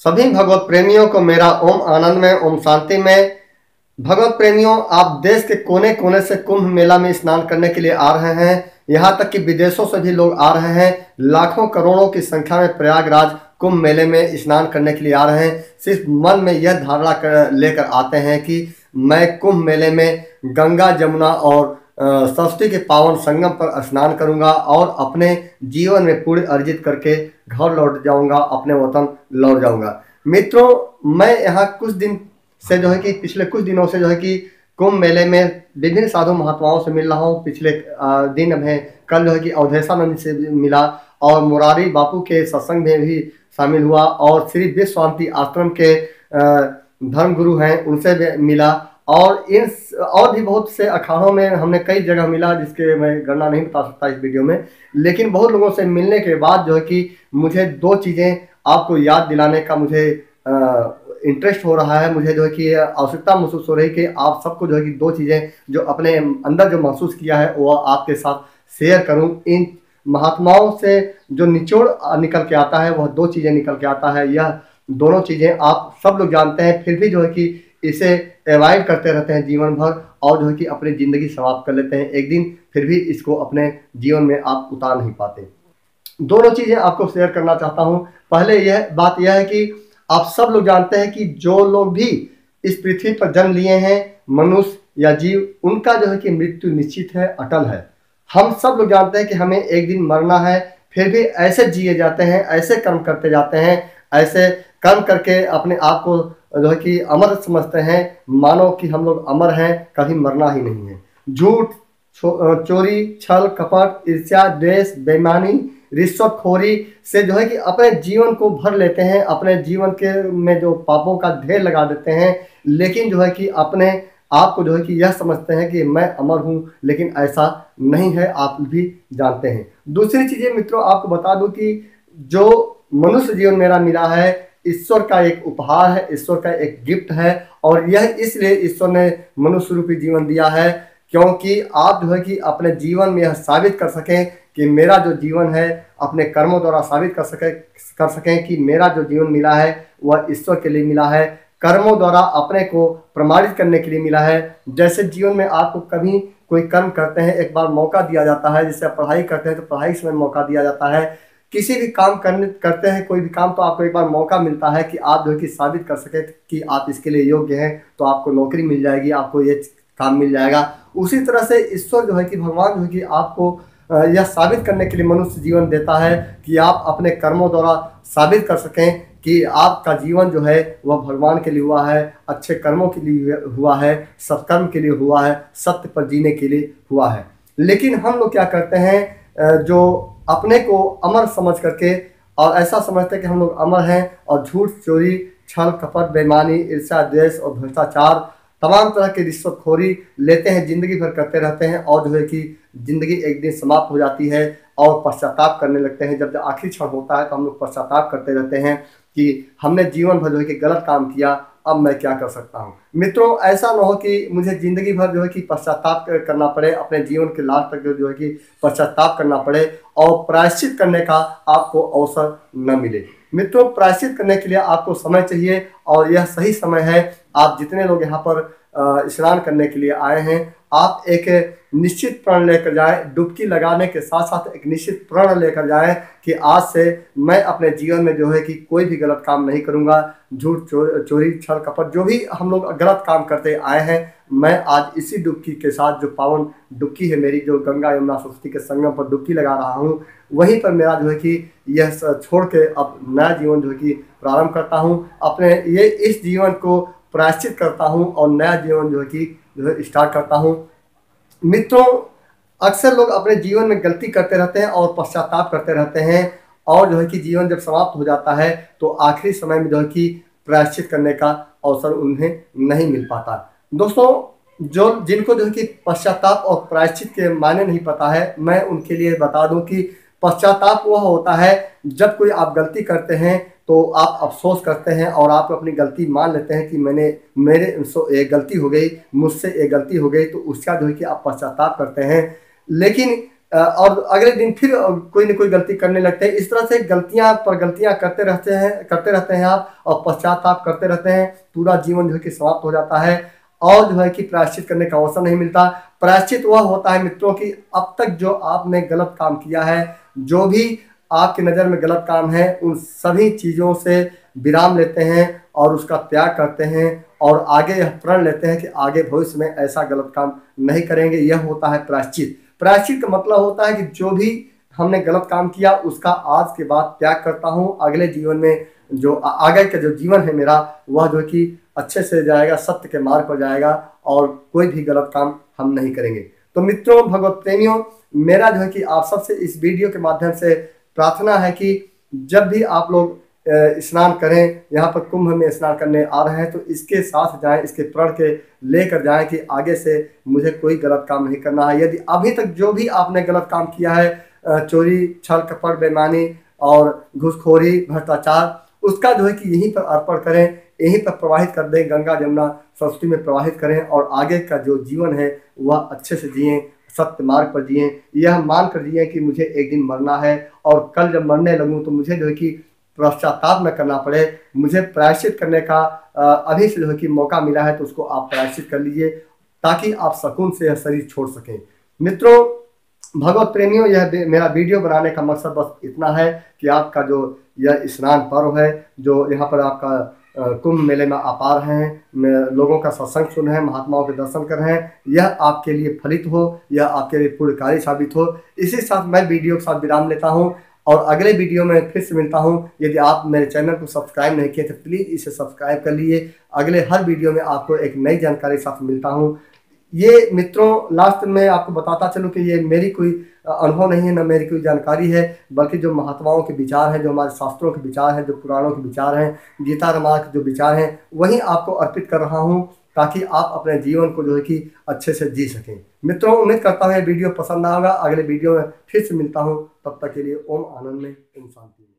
सभी भगवत प्रेमियों को मेरा ओम आनंद में, ओम शांति में। भगवत प्रेमियों, आप देश के कोने कोने से कुंभ मेला में स्नान करने के लिए आ रहे हैं। यहाँ तक कि विदेशों से भी लोग आ रहे हैं। लाखों करोड़ों की संख्या में प्रयागराज कुंभ मेले में स्नान करने के लिए आ रहे हैं। सिर्फ मन में यह धारणा लेकर आते हैं कि मैं कुंभ मेले में गंगा, जमुना और सरस्वती के पावन संगम पर स्नान करूंगा और अपने जीवन में पुण्य अर्जित करके घर लौट जाऊंगा, अपने वतन लौट जाऊंगा। मित्रों, मैं यहाँ कुछ दिन से जो है कि पिछले कुछ दिनों से जो है कि कुंभ मेले में विभिन्न साधु महात्माओं से मिल रहा हूँ। पिछले दिन हमें कल जो है कि अवधेशानंद से मिला और मुरारी बापू के सत्संग में भी शामिल हुआ और श्री विश्व शांति आश्रम के धर्म गुरु हैं उनसे भी मिला और इन और भी बहुत से अखाड़ों में हमने कई जगह मिला, जिसके मैं गणना नहीं बता सकता इस वीडियो में। लेकिन बहुत लोगों से मिलने के बाद जो है कि मुझे दो चीज़ें आपको याद दिलाने का मुझे इंटरेस्ट हो रहा है। मुझे जो है कि आवश्यकता महसूस हो रही है कि आप सबको जो है कि दो चीज़ें जो अपने अंदर जो महसूस किया है वो आपके साथ शेयर करूं। इन महात्माओं से जो निचोड़ निकल के आता है वह दो चीज़ें निकल के आता है। यह दोनों चीज़ें आप सब लोग जानते हैं, फिर भी जो है कि इसे अवॉइड करते रहते हैं जीवन भर और जो है कि अपनी ज़िंदगी समाप्त कर लेते हैं एक दिन, फिर भी इसको अपने जीवन में आप उतार नहीं पाते। दोनों चीज़ें आपको शेयर करना चाहता हूँ। पहले बात यह है कि आप सब लोग जानते हैं कि जो लोग भी इस पृथ्वी पर जन्म लिए हैं, मनुष्य या जीव, उनका जो है कि मृत्यु निश्चित है, अटल है। हम सब लोग जानते हैं कि हमें एक दिन मरना है, फिर भी ऐसे जिए जाते हैं, ऐसे कर्म करते जाते हैं, ऐसे कर्म करके अपने आप को जो है कि अमर समझते हैं, मानो कि हम लोग अमर हैं, कभी मरना ही नहीं है। झूठ, चोरी, छल, कपट, ईर्ष्या, द्वेष, बेईमानी, रिश्वतखोरी से जो है कि अपने जीवन को भर लेते हैं, अपने जीवन के में जो पापों का ढेर लगा देते हैं। लेकिन जो है कि अपने आप को जो है कि यह समझते हैं कि मैं अमर हूँ, लेकिन ऐसा नहीं है, आप भी जानते हैं। दूसरी चीज़ें मित्रों आपको बता दूं कि जो मनुष्य जीवन मेरा मिला है, ईश्वर का एक उपहार है, ईश्वर का एक गिफ्ट है और यह इसलिए ईश्वर ने मनुष्य रूपी जीवन दिया है क्योंकि आप जो है कि अपने जीवन में यह साबित कर सकें कि मेरा जो जीवन है, अपने कर्मों द्वारा साबित कर सकें कि मेरा जो जीवन मिला है वह ईश्वर के लिए मिला है, कर्मों द्वारा अपने को प्रमाणित करने के लिए मिला है। जैसे जीवन में आपको कभी कोई कर्म करते हैं, एक बार मौका दिया जाता है, जैसे आप पढ़ाई करते हैं तो पढ़ाई समय मौका दिया जाता है, किसी भी काम करते हैं कोई भी काम, तो आपको एक बार मौका मिलता है कि आप जो है कि साबित कर सकें कि आप इसके लिए योग्य हैं, तो आपको नौकरी मिल जाएगी, आपको ये काम मिल जाएगा। उसी तरह से ईश्वर जो है कि भगवान जो है कि आपको यह साबित करने के लिए मनुष्य जीवन देता है कि आप अपने कर्मों द्वारा साबित कर सकें कि आपका जीवन जो है वह भगवान के लिए हुआ है, अच्छे कर्मों के लिए हुआ है, सत्कर्म के लिए हुआ है, सत्य पर जीने के लिए हुआ है। लेकिन हम लोग क्या करते हैं, जो अपने को अमर समझ करके और ऐसा समझते हैं कि हम लोग अमर हैं और झूठ, चोरी, छल, कपट, बेईमानी, ईर्ष्या, द्वेष और भ्रष्टाचार, तमाम तरह की रिश्वतखोरी लेते हैं, जिंदगी भर करते रहते हैं और जो है कि जिंदगी एक दिन समाप्त हो जाती है और पश्चाताप करने लगते हैं। जब आखिरी क्षण होता है तो हम लोग पश्चाताप करते रहते हैं कि हमने जीवन भर जो है कि गलत काम किया, अब मैं क्या कर सकता हूँ। मित्रों, ऐसा न हो कि मुझे जिंदगी भर जो है कि पश्चाताप करना पड़े, अपने जीवन के लास्ट तक जो है कि पश्चाताप करना पड़े और प्रायश्चित करने का आपको अवसर न मिले। मित्रों, प्रायश्चित करने के लिए आपको समय चाहिए और यह सही समय है। आप जितने लोग यहाँ पर स्नान करने के लिए आए हैं, आप एक निश्चित प्रण लेकर जाएं, डुबकी लगाने के साथ साथ एक निश्चित प्रण लेकर जाएं कि आज से मैं अपने जीवन में जो है कि कोई भी गलत काम नहीं करूंगा। झूठ, चोरी, छल, कपट, जो भी हम लोग गलत काम करते आए हैं, मैं आज इसी डुबकी के साथ, जो पावन डुबकी है मेरी, जो गंगा यमुना सरस्वती के संगम पर डुबकी लगा रहा हूँ, वहीं पर मेरा जो है कि यह छोड़ के अब नया जीवन जो है कि प्रारंभ करता हूँ। अपने इस जीवन को प्रायश्चित करता हूँ और नया जीवन जो है कि स्टार्ट करता हूँ। मित्रों, अक्सर लोग अपने जीवन में गलती करते रहते हैं और पश्चाताप करते रहते हैं और जो है कि जीवन जब समाप्त हो जाता है तो आखिरी समय में जो है कि प्रायश्चित करने का अवसर उन्हें नहीं मिल पाता। दोस्तों, जिनको जो है कि पश्चाताप और प्रायश्चित के मायने नहीं पता है, मैं उनके लिए बता दूं कि पश्चाताप वह होता है जब कोई आप गलती करते हैं तो आप अफसोस करते हैं और आप अपनी गलती मान लेते हैं कि मेरे से एक गलती हो गई, मुझसे एक गलती हो गई, तो उसका जो है कि आप पश्चाताप करते हैं। लेकिन और अगले दिन फिर कोई न कोई गलती करने लगते हैं। इस तरह से गलतियां पर गलतियां करते रहते हैं आप, और पश्चाताप करते रहते हैं। पूरा जीवन जो है कि समाप्त हो जाता है और जो है कि प्रायश्चित करने का अवसर नहीं मिलता। प्रायश्चित वह होता है मित्रों की अब तक जो आपने गलत काम किया है, जो भी आपकी नज़र में गलत काम है, उन सभी चीज़ों से विराम लेते हैं और उसका त्याग करते हैं और आगे यह प्रण लेते हैं कि आगे भविष्य में ऐसा गलत काम नहीं करेंगे। यह होता है प्रायश्चित। प्रायश्चित का मतलब होता है कि जो भी हमने गलत काम किया उसका आज के बाद त्याग करता हूँ। अगले जीवन में जो आगे का जो जीवन है मेरा, वह जो कि अच्छे से जाएगा, सत्य के मार्ग पर जाएगा और कोई भी गलत काम हम नहीं करेंगे। तो मित्रों, भगवत प्रेमियों, मेरा जो है कि आप सबसे इस वीडियो के माध्यम से प्रार्थना है कि जब भी आप लोग स्नान करें, यहाँ पर कुंभ में स्नान करने आ रहे हैं, तो इसके साथ जाएं, इसके प्रण के लेकर जाएं कि आगे से मुझे कोई गलत काम नहीं करना है। यदि अभी तक जो भी आपने गलत काम किया है, चोरी, छल, कपट, बेईमानी और घूसखोरी, भ्रष्टाचार, उसका जो है कि यहीं पर अर्पण करें, यहीं पर प्रवाहित कर दें, गंगा जमुना सरस्वती में प्रवाहित करें और आगे का जो जीवन है वह अच्छे से जिएं, सत्य मार्ग पर जिएं। यह मान कर जिएं कि मुझे एक दिन मरना है और कल जब मरने लगूं तो मुझे जो है कि पश्चाताप न करना पड़े। मुझे प्रायश्चित करने का अभी से जो है कि मौका मिला है, तो उसको आप प्रायश्चित कर लीजिए ताकि आप सुकून से यह शरीर छोड़ सकें। मित्रों, भगवत प्रेमियों, यह मेरा वीडियो बनाने का मकसद बस इतना है कि आपका जो यह स्नान पर्व है, जो यहाँ पर आपका कुंभ मेले में आप आ रहे हैं, लोगों का सत्संग सुन रहे हैं, महात्माओं के दर्शन कर रहे हैं, यह आपके लिए फलित हो, यह आपके लिए पुण्यकारी साबित हो। इसी साथ मैं वीडियो के साथ विराम लेता हूँ और अगले वीडियो में फिर से मिलता हूँ। यदि आप मेरे चैनल को सब्सक्राइब नहीं किए तो प्लीज़ इसे सब्सक्राइब कर लीजिए। अगले हर वीडियो में आपको एक नई जानकारी के साथ मिलता हूँ। ये मित्रों, लास्ट में आपको बताता चलूँ कि ये मेरी कोई अनुभव नहीं है, न मेरी कोई जानकारी है, बल्कि जो महात्माओं के विचार हैं, जो हमारे शास्त्रों के विचार हैं, जो पुराणों के विचार हैं, गीता रामायण के जो विचार हैं, वही आपको अर्पित कर रहा हूँ ताकि आप अपने जीवन को जो है कि अच्छे से जी सकें। मित्रों, उम्मीद करता हूँ ये वीडियो पसंद आएगा। अगले वीडियो में फिर से मिलता हूँ, तब तक के लिए ओम आनंद में, ओम शांति में।